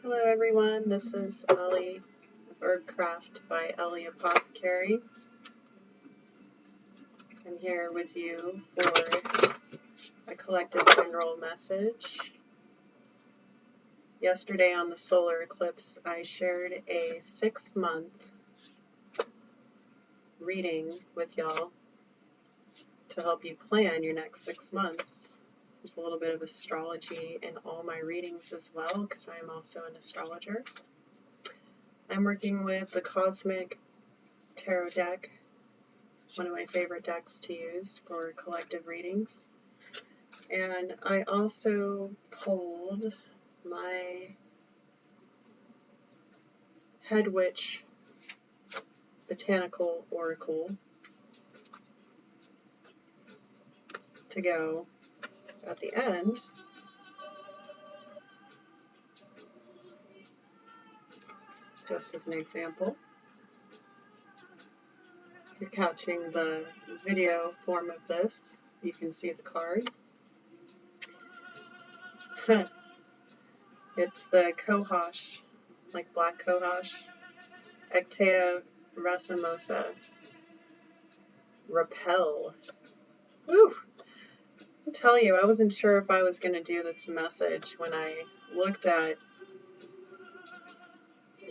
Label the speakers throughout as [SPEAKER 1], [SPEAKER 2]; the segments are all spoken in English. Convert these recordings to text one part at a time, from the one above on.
[SPEAKER 1] Hello everyone, this is Ellie, Birdcraft by Ellie Apothecary. I'm here with you for a collective general message. Yesterday on the solar eclipse, I shared a 6-month reading with y'all to help you plan your next 6 months. There's a little bit of astrology in all my readings as well, because I am also an astrologer. I'm working with the Cosmic Tarot deck, one of my favorite decks to use for collective readings. And I also pulled my Head Witch Botanical Oracle to go at the end. Just as an example. If you're catching the video form of this, you can see the card. It's the cohosh, like black cohosh, Ectea racemosa, repel. Woo! I'll tell you, I wasn't sure if I was going to do this message when I looked at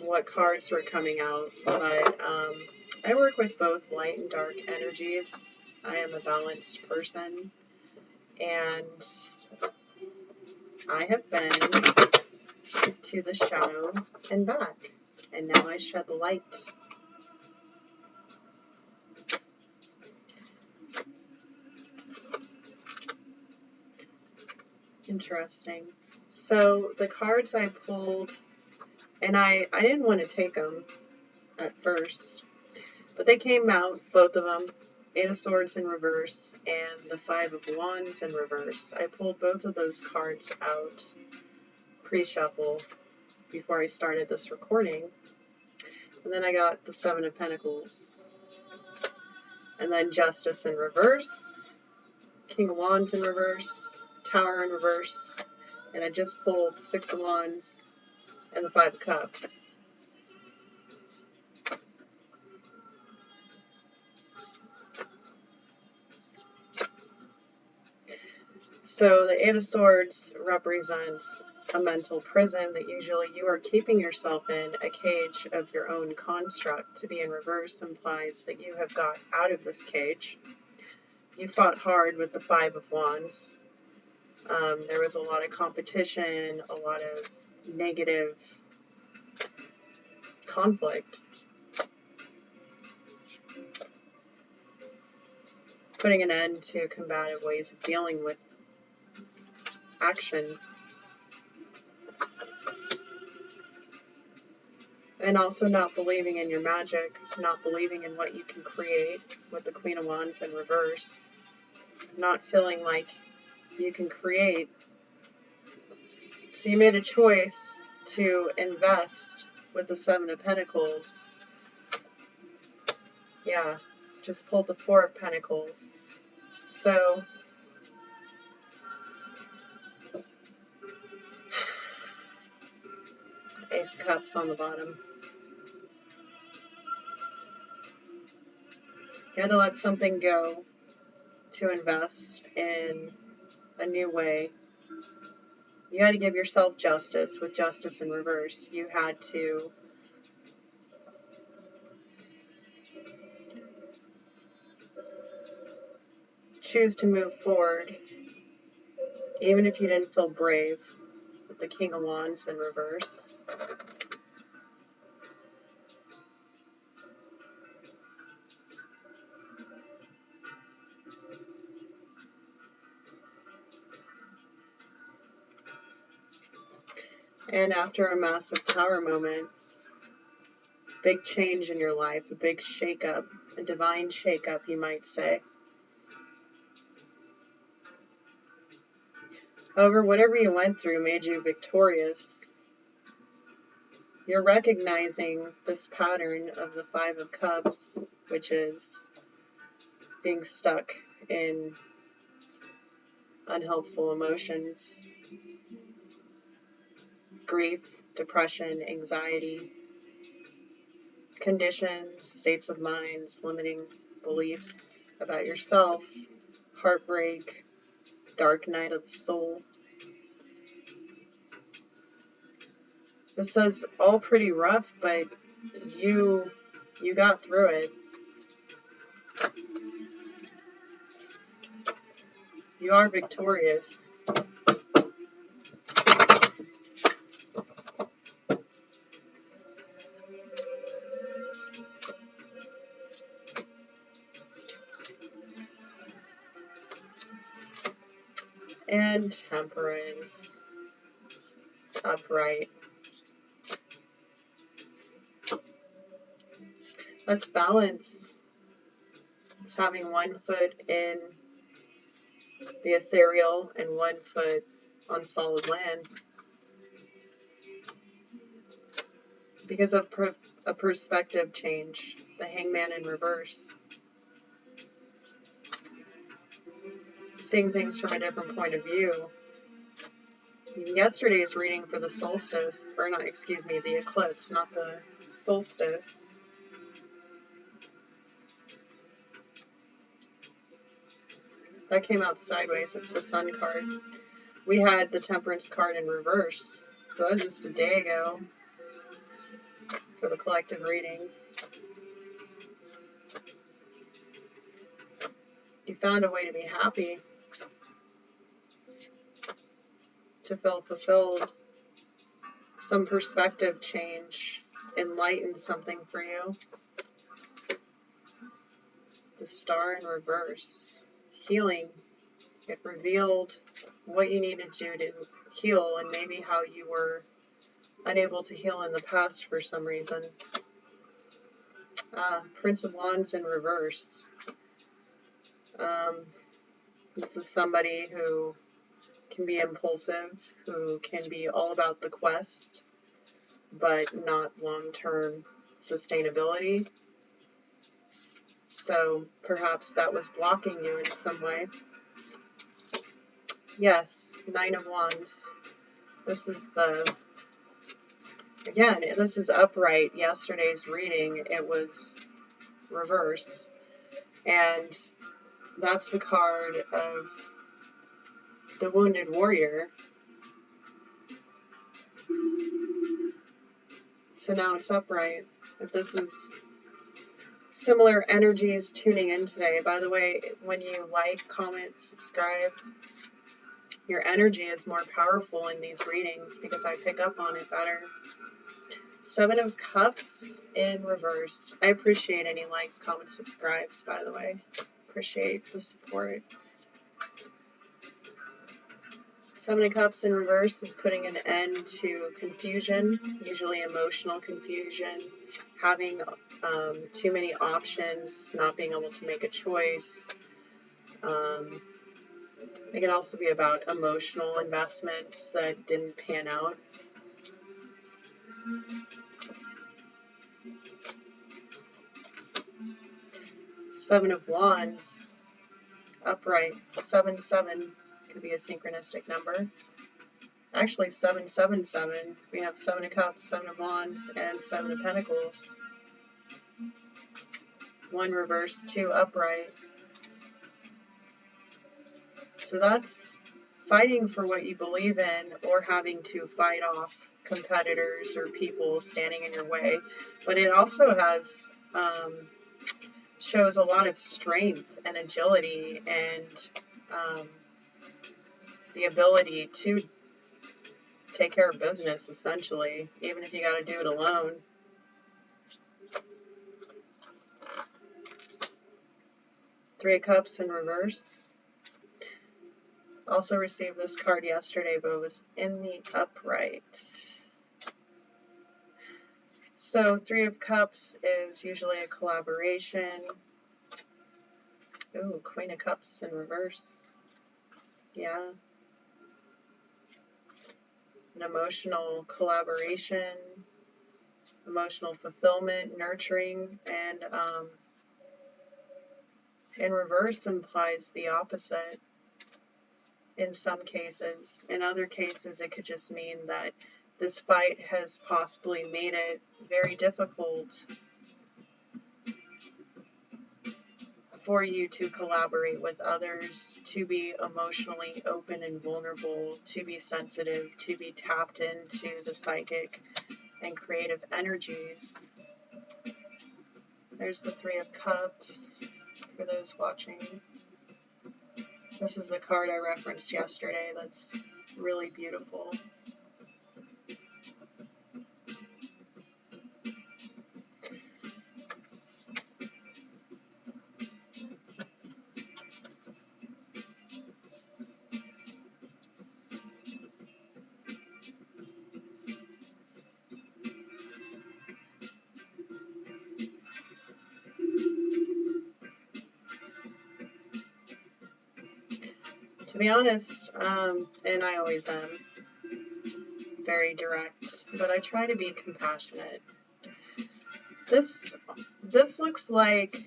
[SPEAKER 1] what cards were coming out, but I work with both light and dark energies. I am a balanced person, and I have been to the shadow and back, and now I shed the light. Interesting. So the cards I pulled, and I didn't want to take them at first, but they came out, both of them, Eight of Swords in reverse and the Five of Wands in reverse. I pulled both of those cards out pre-shuffle before I started this recording. And then I got the Seven of Pentacles. And then Justice in reverse, King of Wands in reverse, Tower in reverse, and I just pulled the Six of Wands and the Five of Cups. So the Eight of Swords represents a mental prison that usually you are keeping yourself in, a cage of your own construct. To be in reverse implies that you have got out of this cage. You fought hard with the Five of Wands. There was a lot of competition, a lot of negative conflict. Putting an end to combative ways of dealing with action. And also not believing in your magic, not believing in what you can create with the Queen of Wands in reverse. Not feeling like you can create. So you made a choice to invest with the Seven of Pentacles. Yeah, just pulled the Four of Pentacles. So Ace of Cups on the bottom. You had to let something go to invest in a new way. You had to give yourself justice with Justice in reverse. You had to choose to move forward, even if you didn't feel brave, with the King of Wands in reverse. And after a massive tower moment, big change in your life, a big shakeup, a divine shakeup, you might say. However, whatever you went through made you victorious. You're recognizing this pattern of the Five of Cups, which is being stuck in unhelpful emotions, grief, depression, anxiety, conditions, states of minds, limiting beliefs about yourself, heartbreak, dark night of the soul. This is all pretty rough, but you got through it. You are victorious. And temperance. Upright. That's balance. It's having one foot in the ethereal and one foot on solid land. Because of a perspective change. The hangman in reverse. Seeing things from a different point of view. Yesterday's reading for the solstice, or not, excuse me, the eclipse, not the solstice. That came out sideways. It's the sun card. We had the temperance card in reverse. So that was just a day ago for the collective reading. You found a way to be happy, to feel fulfilled. Some perspective change enlightened something for you. The star in reverse. Healing. It revealed what you needed to do to heal and maybe how you were unable to heal in the past for some reason. Prince of Wands in reverse. This is somebody who can be impulsive, who can be all about the quest, but not long-term sustainability. So perhaps that was blocking you in some way. Yes, Nine of Wands. This is this is upright. Yesterday's reading, it was reversed. And that's the card of the wounded warrior. So now it's upright. If this is similar energies tuning in today. By the way, when you like, comment, subscribe, your energy is more powerful in these readings because I pick up on it better. Seven of Cups in reverse. I appreciate any likes, comments, subscribes, by the way. Appreciate the support. Seven of Cups in reverse is putting an end to confusion, usually emotional confusion, having too many options, not being able to make a choice. It can also be about emotional investments that didn't pan out. Seven of Wands, upright, 7-7 could be a synchronistic number. Actually, 7-7-7. We have Seven of Cups, Seven of Wands, and Seven of Pentacles. One reverse, two upright. So that's fighting for what you believe in or having to fight off competitors or people standing in your way. But it also has shows a lot of strength and agility and the ability to take care of business, essentially, even if you got to do it alone. Three of Cups in reverse. Also received this card yesterday, but it was in the upright. So Three of Cups is usually a collaboration. Ooh, Queen of Cups in reverse. Yeah. An emotional collaboration, emotional fulfillment, nurturing, and in reverse implies the opposite in some cases. In other cases, it could just mean that this fight has possibly made it very difficult for you to collaborate with others, to be emotionally open and vulnerable, to be sensitive, to be tapped into the psychic and creative energies. There's the Three of Cups for those watching. This is the card I referenced yesterday that's really beautiful. To be honest, and I always am very direct, but I try to be compassionate. This looks like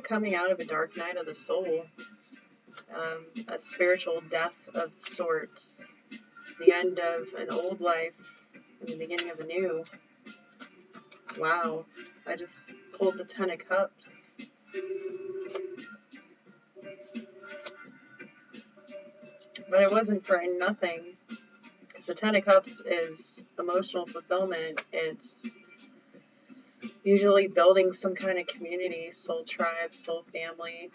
[SPEAKER 1] coming out of a dark night of the soul, a spiritual death of sorts, the end of an old life and the beginning of a new. Wow, I just pulled the Ten of Cups. But it wasn't for nothing, because the Ten of Cups is emotional fulfillment. It's usually building some kind of community, soul tribe, soul family.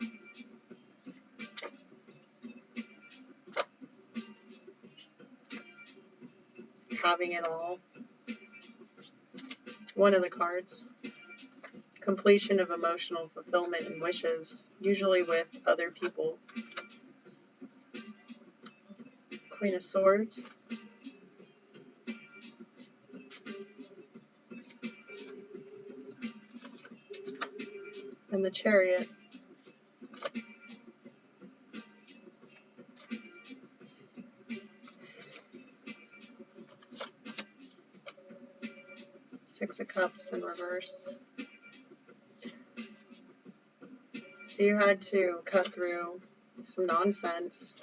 [SPEAKER 1] Having it all. One of the cards. Completion of emotional fulfillment and wishes, usually with other people. Queen of Swords. And the Chariot. Six of Cups in reverse. So you had to cut through some nonsense.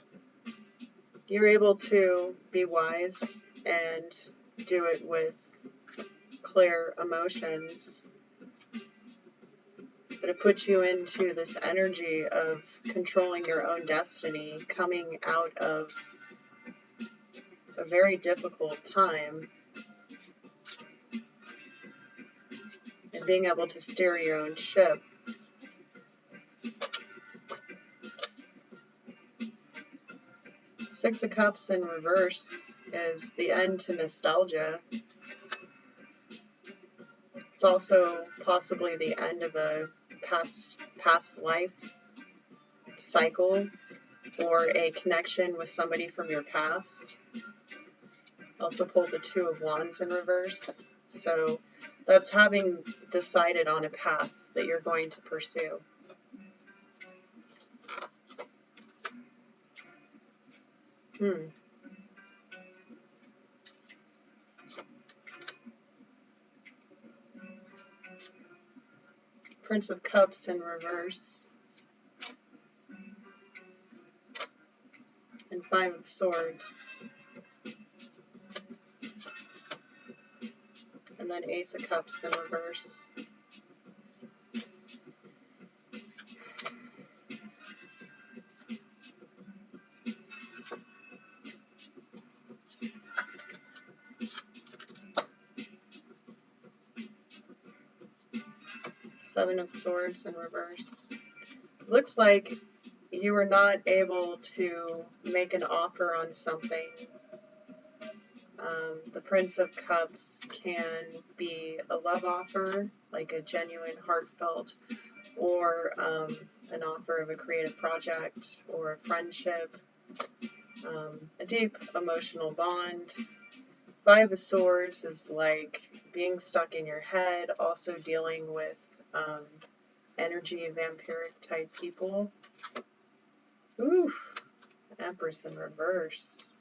[SPEAKER 1] You're able to be wise and do it with clear emotions. But it puts you into this energy of controlling your own destiny, coming out of a very difficult time, and being able to steer your own ship. Six of Cups in reverse is the end to nostalgia. It's also possibly the end of a past life cycle or a connection with somebody from your past. Also pulled the Two of Wands in reverse. So that's having decided on a path that you're going to pursue. Prince of Cups in reverse. And Five of Swords. And then Ace of Cups in reverse. Seven of Swords in reverse. Looks like you were not able to make an offer on something. The Prince of Cups can be a love offer, like a genuine, heartfelt, or an offer of a creative project or a friendship, a deep emotional bond. Five of Swords is like being stuck in your head, also dealing with energy vampiric type people. Ooh, Empress in reverse.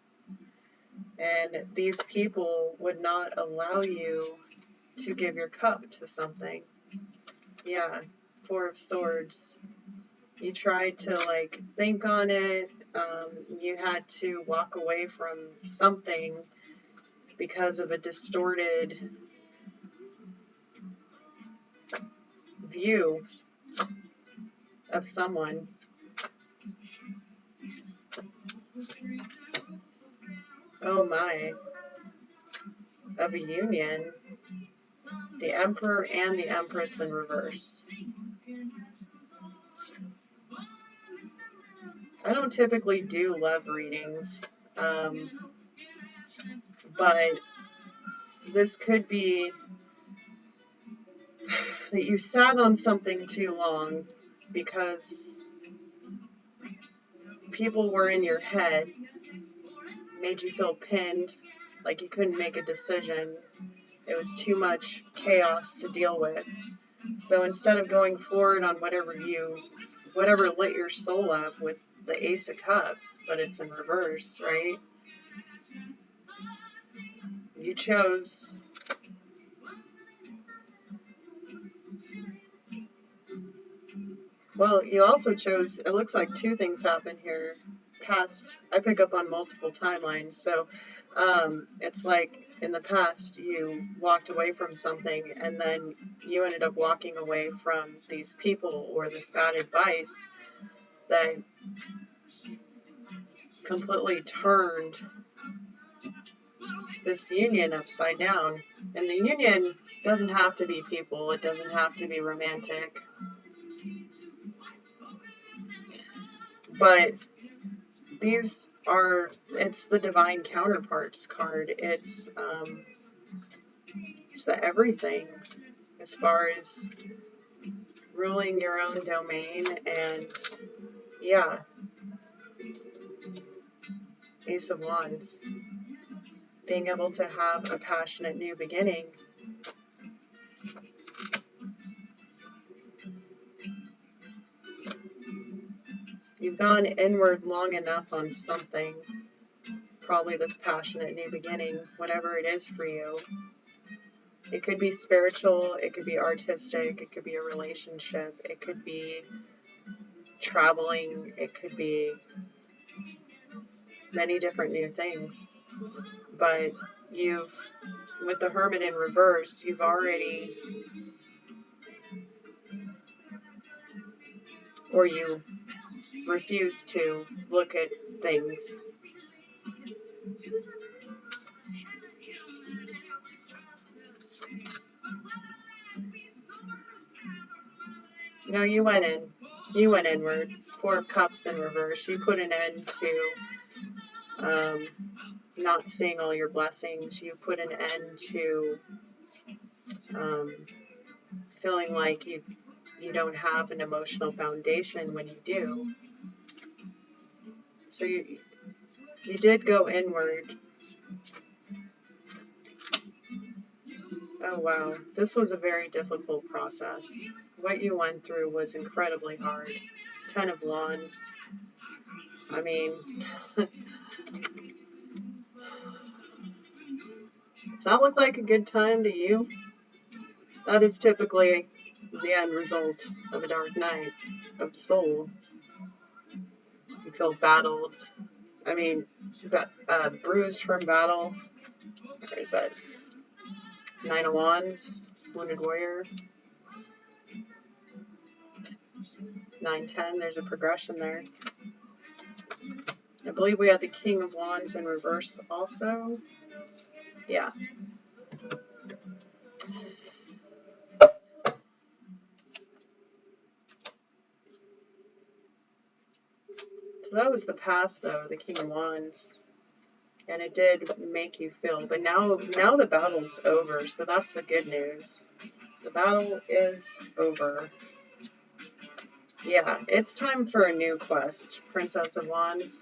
[SPEAKER 1] And these people would not allow you to give your cup to something. Yeah, Four of Swords. You tried to think on it, You had to walk away from something because of a distorted view of someone. Oh my. Of a union. The Emperor and the Empress in reverse. I don't typically do love readings, but this could be that you sat on something too long because people were in your head, made you feel pinned, like you couldn't make a decision. It was too much chaos to deal with. So instead of going forward on whatever lit your soul up with the Ace of Cups, but it's in reverse, right? You chose you also chose, it looks like two things happen here. I pick up on multiple timelines, so it's like in the past you walked away from something and then you ended up walking away from these people or this bad advice that completely turned this union upside down. And the union doesn't have to be people, it doesn't have to be romantic. But it's the divine counterparts card. It's the everything as far as ruling your own domain and yeah, Ace of Wands. Being able to have a passionate new beginning. You've gone inward long enough on something, probably this passionate new beginning, whatever it is for you. It could be spiritual, it could be artistic, it could be a relationship, it could be traveling, it could be many different new things. But with the Hermit in reverse, you've already, or you refuse to look at things. No, you went in. You went inward. Four of Cups in reverse. You put an end to not seeing all your blessings. You put an end to feeling like you don't have an emotional foundation when you do. So you did go inward. Oh wow, this was a very difficult process. What you went through was incredibly hard. 10 of Wands. I mean, does that look like a good time to you? That is typically the end result of a dark night of the soul. You feel battled. I mean, bruised from battle. Where is that? 9 of Wands, Wounded Warrior. 9-10, there's a progression there. I believe we had the King of Wands in reverse also. Yeah. So that was the past, though, the King of Wands. And it did make you feel. But now the battle's over, so that's the good news. The battle is over. Yeah, it's time for a new quest, Princess of Wands.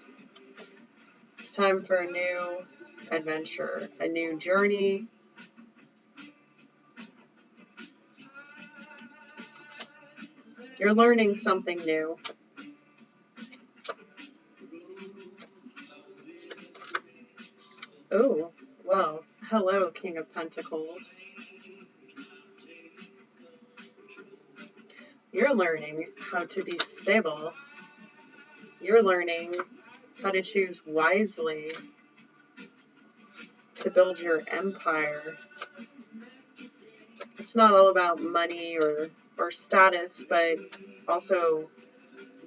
[SPEAKER 1] It's time for a new adventure, a new journey. You're learning something new. Oh, well, hello, King of Pentacles. You're learning how to be stable. You're learning how to choose wisely to build your empire. It's not all about money or status, but also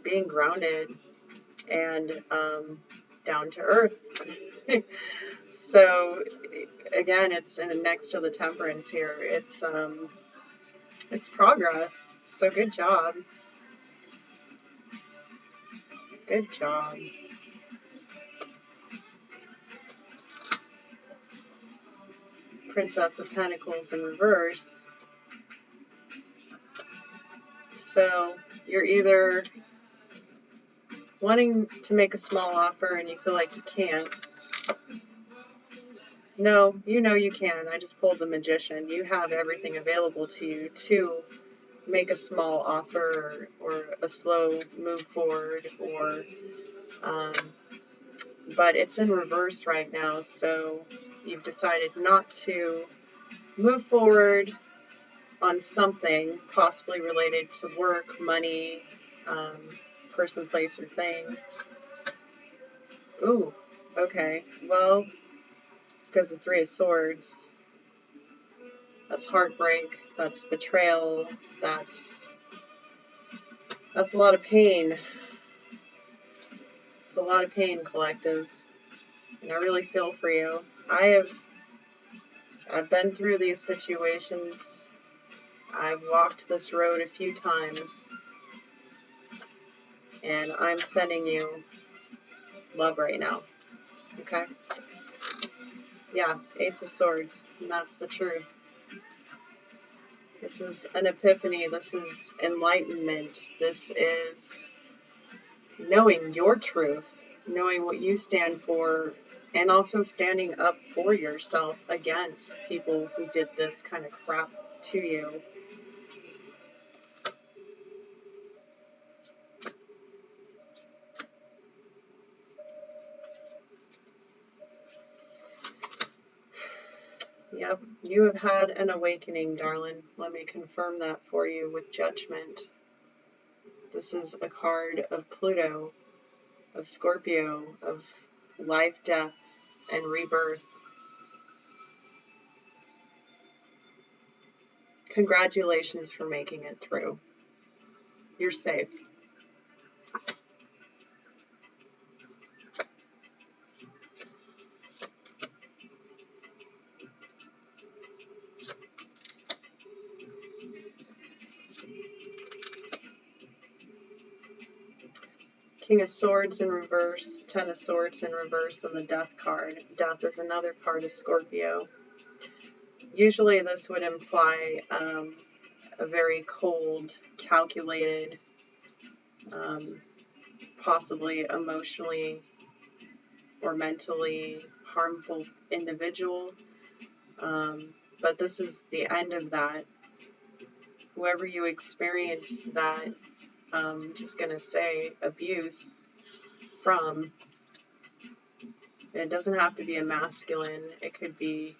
[SPEAKER 1] being grounded and down to earth. So again, it's next to the temperance here. It's progress. So good job. Good job. Princess of Pentacles in reverse. So you're either wanting to make a small offer and you feel like you can't. No, you know you can. I just pulled the Magician. You have everything available to you to make a small offer or a slow move forward, or but it's in reverse right now, so you've decided not to move forward on something possibly related to work, money, person, place, or thing. Ooh, okay. Well, it's because the Three of Swords. That's heartbreak. That's betrayal. That's a lot of pain. It's a lot of pain, collective. And I really feel for you. I've been through these situations. I've walked this road a few times. And I'm sending you love right now. Okay? Yeah, Ace of Swords. And that's the truth. This is an epiphany. This is enlightenment. This is knowing your truth, knowing what you stand for, and also standing up for yourself against people who did this kind of crap to you. Yep, you have had an awakening, darling. Let me confirm that for you with Judgment. This is a card of Pluto, of Scorpio, of life, death, and rebirth. Congratulations for making it through. You're safe. King of Swords in reverse, Ten of Swords in reverse, and the Death card. Death is another part of Scorpio. Usually this would imply a very cold, calculated, possibly emotionally or mentally harmful individual. But this is the end of that. Whoever you experienced that, just going to say, abuse from, it doesn't have to be a masculine. It could be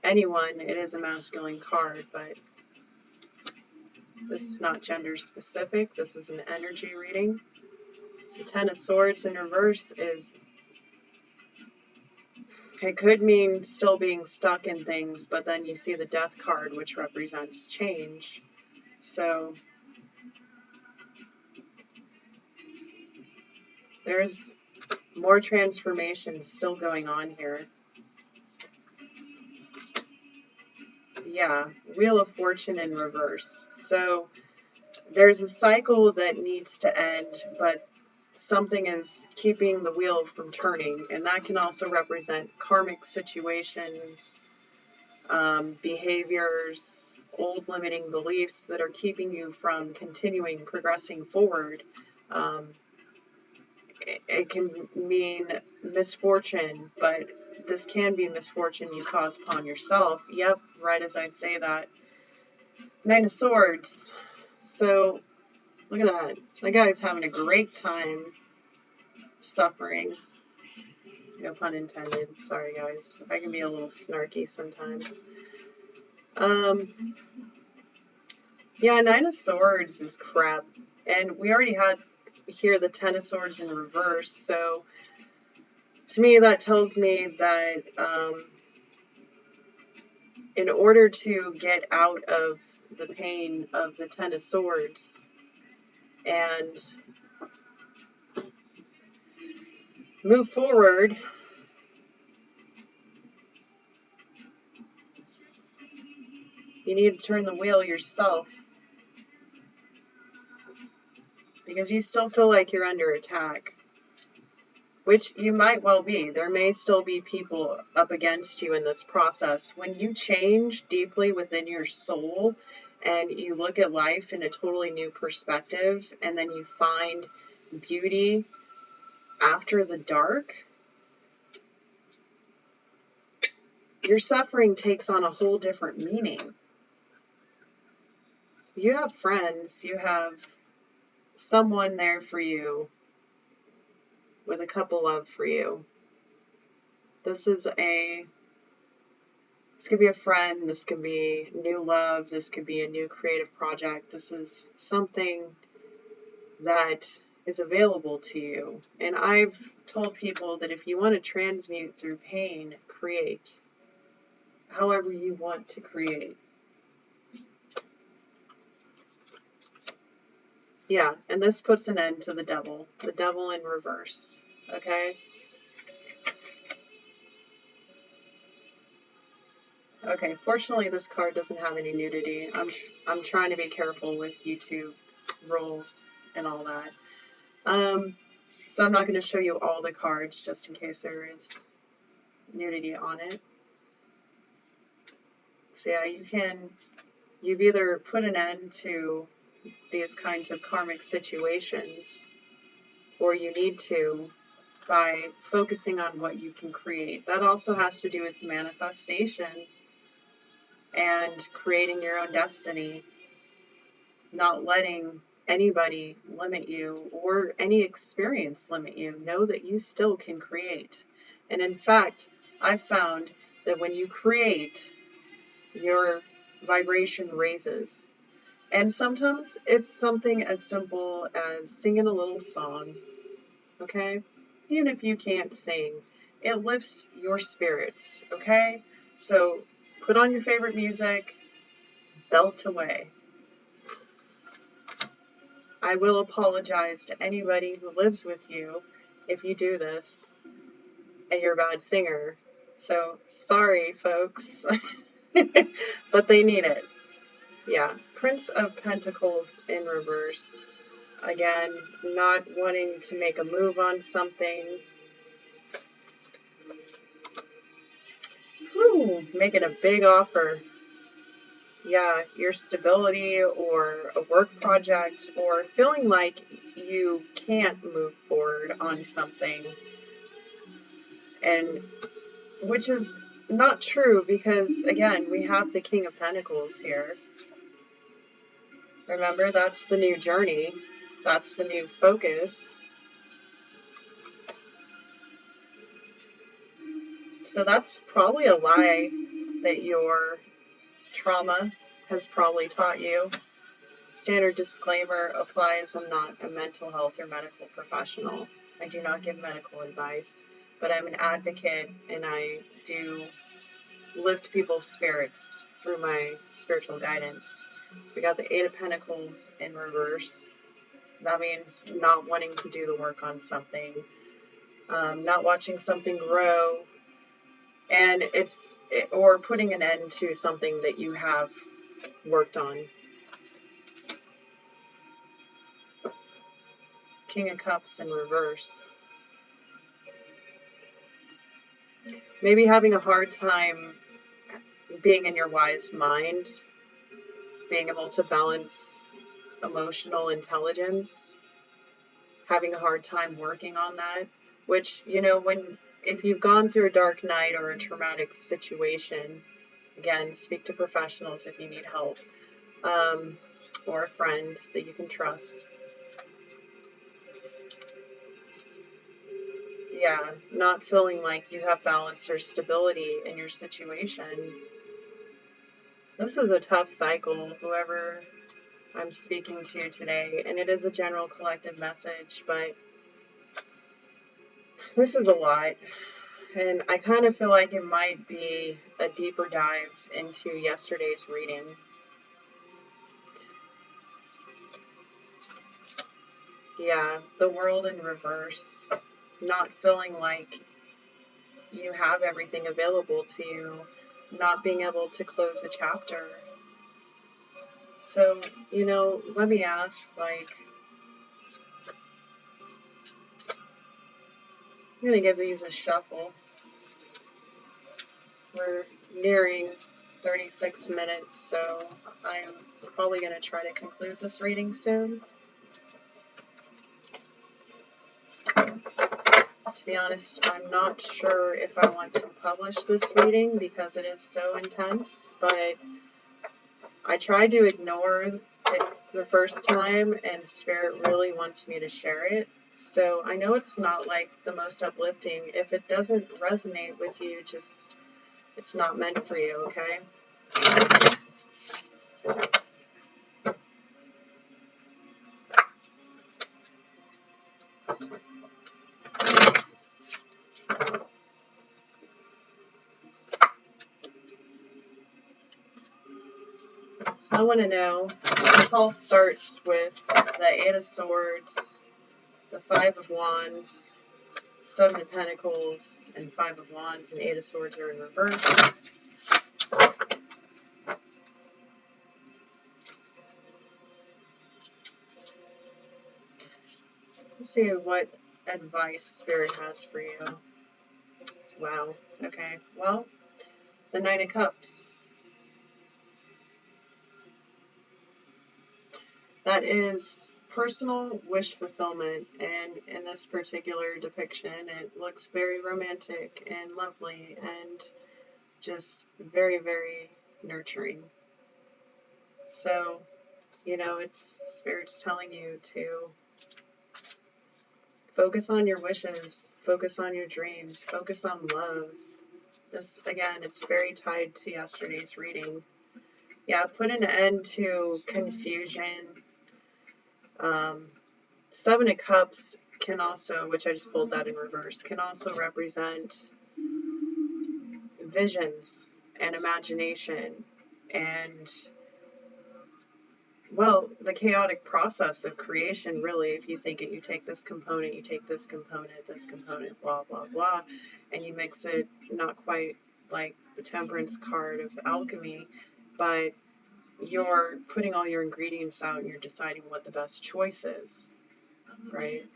[SPEAKER 1] anyone. It is a masculine card, but this is not gender specific. This is an energy reading. So Ten of Swords in reverse is, it could mean still being stuck in things, but then you see the Death card, which represents change. So there's more transformation still going on here. Yeah, Wheel of Fortune in reverse. So there's a cycle that needs to end, but something is keeping the wheel from turning, and that can also represent karmic situations, behaviors, old limiting beliefs that are keeping you from continuing progressing forward. It can mean misfortune, but this can be misfortune you cause upon yourself. Yep, right as I say that. Nine of Swords. So, look at that. That guy's having a great time suffering. No pun intended. Sorry, guys. I can be a little snarky sometimes. Yeah, Nine of Swords is crap. And we already had, hear the Ten of Swords in reverse. So to me, that tells me that in order to get out of the pain of the Ten of Swords and move forward, you need to turn the wheel yourself, because you still feel like you're under attack, which you might well be. There may still be people up against you in this process. When you change deeply within your soul and you look at life in a totally new perspective, and then you find beauty after the dark, your suffering takes on a whole different meaning. You have friends, you have someone there for you with a cup of love for you. This could be a friend, this could be new love, this could be a new creative project. This is something that is available to you. And I've told people that if you want to transmute through pain, create however you want to create. Yeah, and this puts an end to the devil in reverse, okay? Okay, fortunately this card doesn't have any nudity. I'm trying to be careful with YouTube rules and all that. So I'm not going to show you all the cards just in case there is nudity on it. So yeah, you've either put an end to these kinds of karmic situations, or you need to by focusing on what you can create. That also has to do with manifestation and creating your own destiny, not letting anybody limit you or any experience limit you. Know that you still can create. And in fact, I've found that when you create, your vibration raises. And sometimes it's something as simple as singing a little song, okay? Even if you can't sing, it lifts your spirits, okay? So put on your favorite music, belt away. I will apologize to anybody who lives with you if you do this and you're a bad singer. So sorry, folks, but they need it. Yeah, Prince of Pentacles in reverse. Again, not wanting to make a move on something. Making a big offer. Yeah, your stability or a work project, or feeling like you can't move forward on something. And which is not true, because again, we have the King of Pentacles here. Remember, that's the new journey. That's the new focus. So that's probably a lie that your trauma has probably taught you. Standard disclaimer applies. I'm not a mental health or medical professional. I do not give medical advice, but I'm an advocate, and I do lift people's spirits through my spiritual guidance. So we got the Eight of Pentacles in reverse. That means not wanting to do the work on something, not watching something grow, and or putting an end to something that you have worked on. King of Cups in reverse. Maybe having a hard time being in your wise mind, being able to balance emotional intelligence, having a hard time working on that, which, if you've gone through a dark night or a traumatic situation, again, speak to professionals if you need help, or a friend that you can trust. Yeah, not feeling like you have balance or stability in your situation. This is a tough cycle, whoever I'm speaking to today, and it is a general collective message, but this is a lot, and I kind of feel like it might be a deeper dive into yesterday's reading. Yeah, the world in reverse, not feeling like you have everything available to you, not being able to close a chapter. So, let me ask, I'm going to give these a shuffle. We're nearing 36 minutes, so I'm probably going to try to conclude this reading soon. To be honest, I'm not sure if I want to publish this reading because it is so intense, but I tried to ignore it the first time, and Spirit really wants me to share it. So I know it's not like the most uplifting. If it doesn't resonate with you, just, it's not meant for you, okay? So I want to know, this all starts with the Eight of Swords, the Five of Wands, Seven of Pentacles, and Five of Wands, and Eight of Swords are in reverse. Let's see what advice Spirit has for you. Wow. Okay. Well, the Knight of Cups. That is personal wish fulfillment, and in this particular depiction, it looks very romantic and lovely and just very, very nurturing. So, it's Spirit's telling you to focus on your wishes, focus on your dreams, focus on love. This, again, it's very tied to yesterday's reading. Yeah, put an end to confusion. Seven of Cups can also, which I just pulled that in reverse, can also represent visions and imagination and, well, the chaotic process of creation, really. If you think it, you take this component, this component, blah, blah, blah, and you mix it, not quite like the Temperance card of alchemy, but you're putting all your ingredients out and you're deciding what the best choice is, right?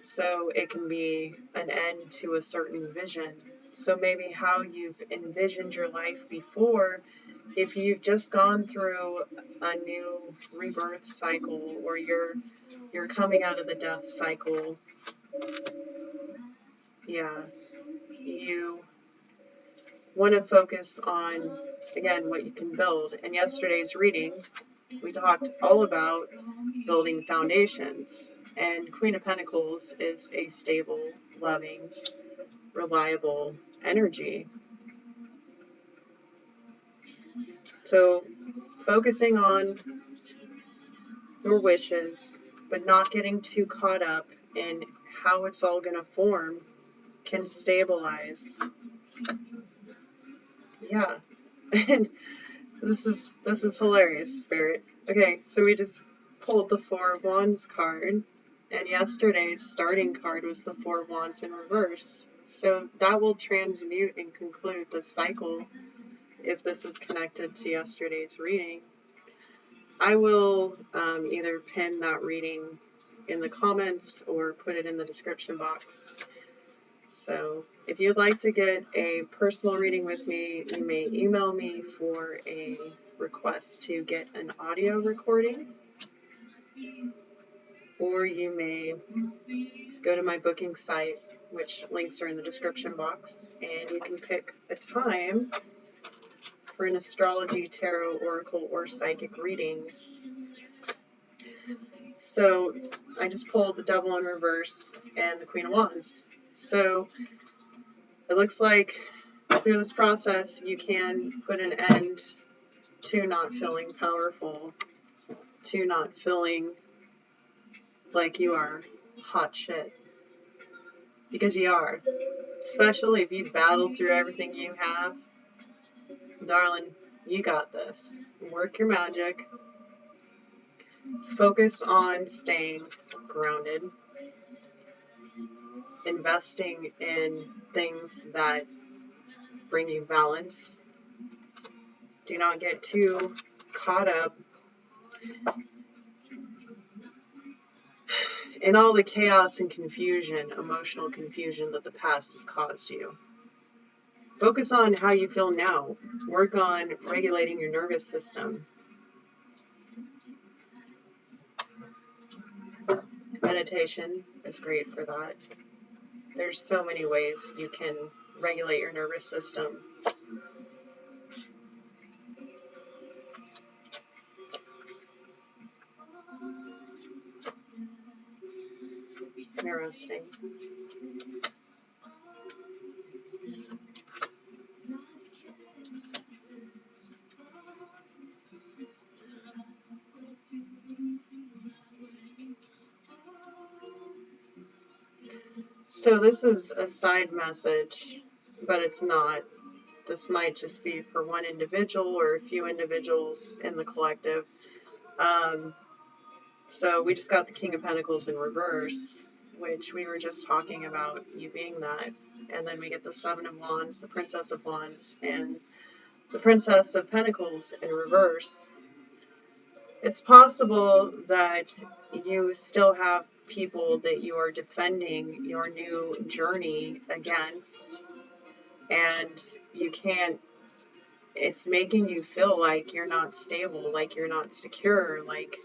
[SPEAKER 1] So it can be an end to a certain vision. So maybe how you've envisioned your life before, if you've just gone through a new rebirth cycle, or you're coming out of the death cycle, yeah, you want to focus on, again, what you can build. In yesterday's reading, we talked all about building foundations, and Queen of Pentacles is a stable, loving, reliable energy. So focusing on your wishes, but not getting too caught up in how it's all going to form, can stabilize. Yeah. And this is hilarious, Spirit. Okay, so we just pulled the Four of Wands card, and yesterday's starting card was the Four of Wands in reverse. So that will transmute and conclude the cycle if this is connected to yesterday's reading. I will either pin that reading in the comments or put it in the description box. So if you'd like to get a personal reading with me, you may email me for a request to get an audio recording, or you may go to my booking site, which links are in the description box, and you can pick a time for an astrology, tarot, oracle, or psychic reading. So I just pulled the Devil in reverse and the Queen of Wands. So it looks like through this process you can put an end to not feeling powerful. to not feeling like you are hot shit. Because you are. Especially if you battled through everything you have. Darling, you got this. Work your magic. Focus on staying grounded. Investing in things that bring you balance. Do not get too caught up in all the chaos and confusion, emotional confusion that the past has caused you. Focus on how you feel now. Work on regulating your nervous system. Meditation is great for that. There's so many ways you can regulate your nervous system. Interesting. So this is a side message, but it's not. This might just be for one individual or a few individuals in the collective. So we just got the King of Pentacles in reverse, which we were just talking about you being that. And then we get the Seven of Wands, the Princess of Wands, and the Princess of Pentacles in reverse. It's possible that you still have people that you are defending your new journey against, and you can't, it's making you feel like you're not stable, like you're not secure, like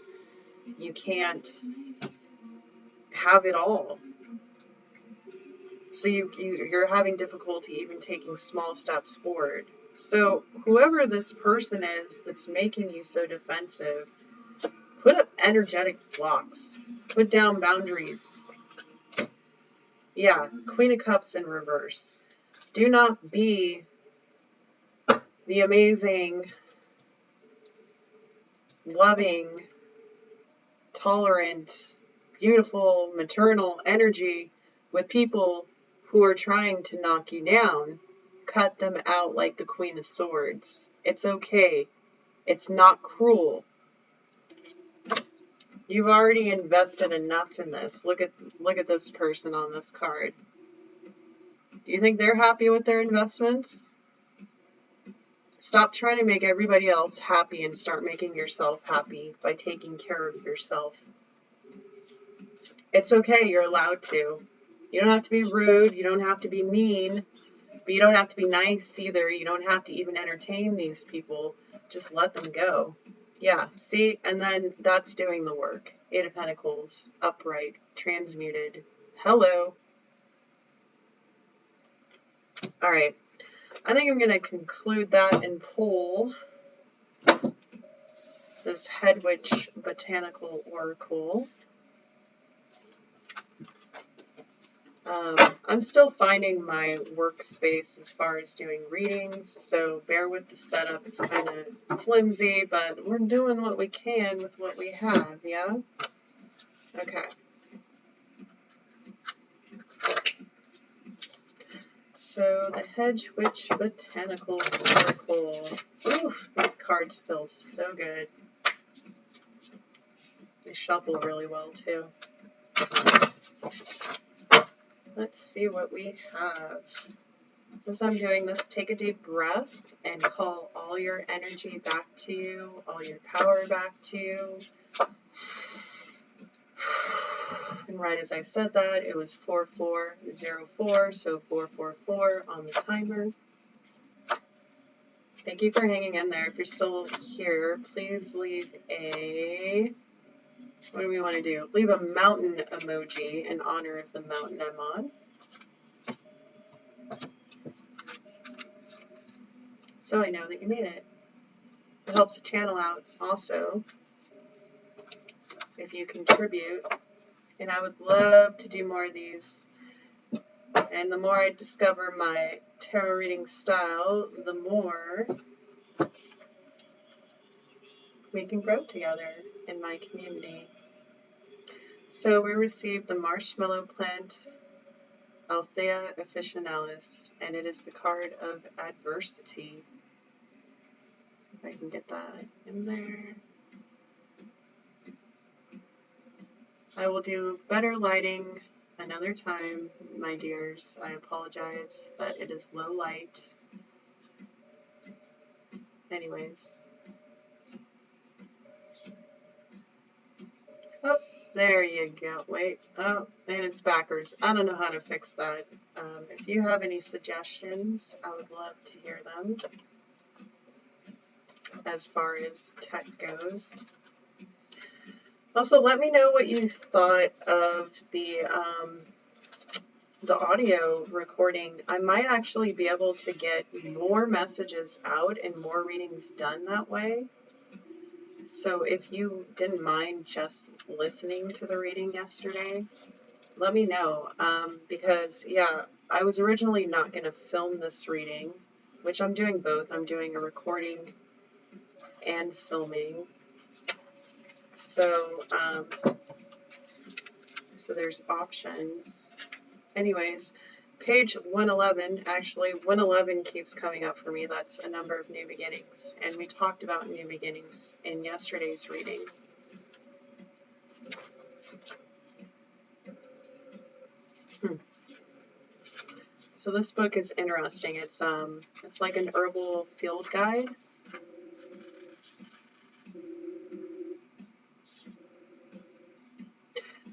[SPEAKER 1] you can't have it all. So you're having difficulty even taking small steps forward. So whoever this person is that's making you so defensive, put up energetic blocks. Put down boundaries. Yeah, Queen of Cups in reverse. Do not be the amazing, loving, tolerant, beautiful, maternal energy with people who are trying to knock you down. Cut them out like the Queen of Swords. It's okay. It's not cruel. You've already invested enough in this. Look at this person on this card. Do you think they're happy with their investments? Stop trying to make everybody else happy and start making yourself happy by taking care of yourself. It's okay, you're allowed to. You don't have to be rude, you don't have to be mean, but you don't have to be nice either. You don't have to even entertain these people. Just let them go. Yeah, see? And then that's doing the work. Eight of Pentacles, upright, transmuted. Hello. All right. I think I'm going to conclude that and pull this Hedwig Botanical Oracle. I'm still finding my workspace as far as doing readings, so bear with the setup. It's kind of flimsy, but we're doing what we can with what we have, yeah? Okay. So the Hedwig Botanical Oracle. Oof, these cards feel so good. They shuffle really well, too. Let's see what we have. As I'm doing this, take a deep breath and call all your energy back to you, all your power back to you. And right as I said that, it was 4404, so 444 on the timer. Thank you for hanging in there. If you're still here, please leave a... What do we want to do? Leave a mountain emoji in honor of the mountain I'm on. So I know that you made it. It helps the channel out also if you contribute. And I would love to do more of these. And the more I discover my tarot reading style, the more we can grow together in my community. So we received the marshmallow plant Althea officinalis, and it is the card of adversity. See if I can get that in there. I will do better lighting another time, my dears. I apologize that it is low light. Anyways. Oh, there you go. Wait. Oh, and it's backwards. I don't know how to fix that. If you have any suggestions, I would love to hear them as far as tech goes. Also, let me know what you thought of the audio recording. I might actually be able to get more messages out and more readings done that way. So if you didn't mind just listening to the reading yesterday, let me know. Because, yeah, I was originally not going to film this reading, which I'm doing both. I'm doing a recording and filming. So, so there's options. Anyways, page 111, actually, 111 keeps coming up for me. That's a number of new beginnings. And we talked about new beginnings in yesterday's reading. So this book is interesting. It's like an herbal field guide.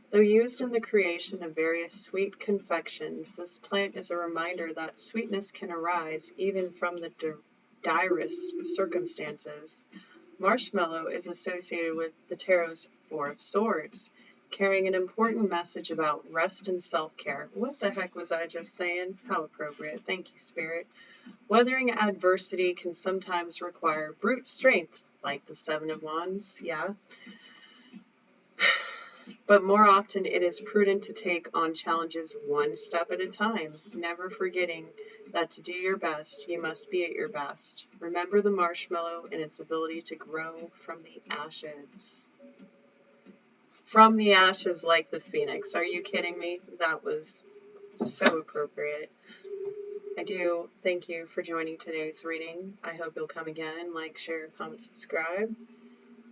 [SPEAKER 1] Though used in the creation of various sweet confections, this plant is a reminder that sweetness can arise even from the direst circumstances. Marshmallow is associated with the tarot's Four of Swords, carrying an important message about rest and self-care. What the heck was I just saying? How appropriate. Thank you, Spirit. Weathering adversity can sometimes require brute strength, like the Seven of Wands, yeah. But more often it is prudent to take on challenges one step at a time, never forgetting that to do your best, you must be at your best. Remember the marshmallow and its ability to grow from the ashes. From the ashes like the phoenix. Are you kidding me? That was so appropriate. I do thank you for joining today's reading. I hope you'll come again, like, share, comment, subscribe.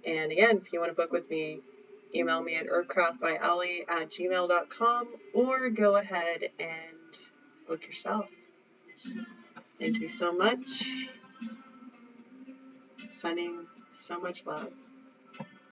[SPEAKER 1] And again, if you want to book with me, email me at herbcraftbyellie@gmail.com or go ahead and book yourself. Thank you so much. Sending so much love.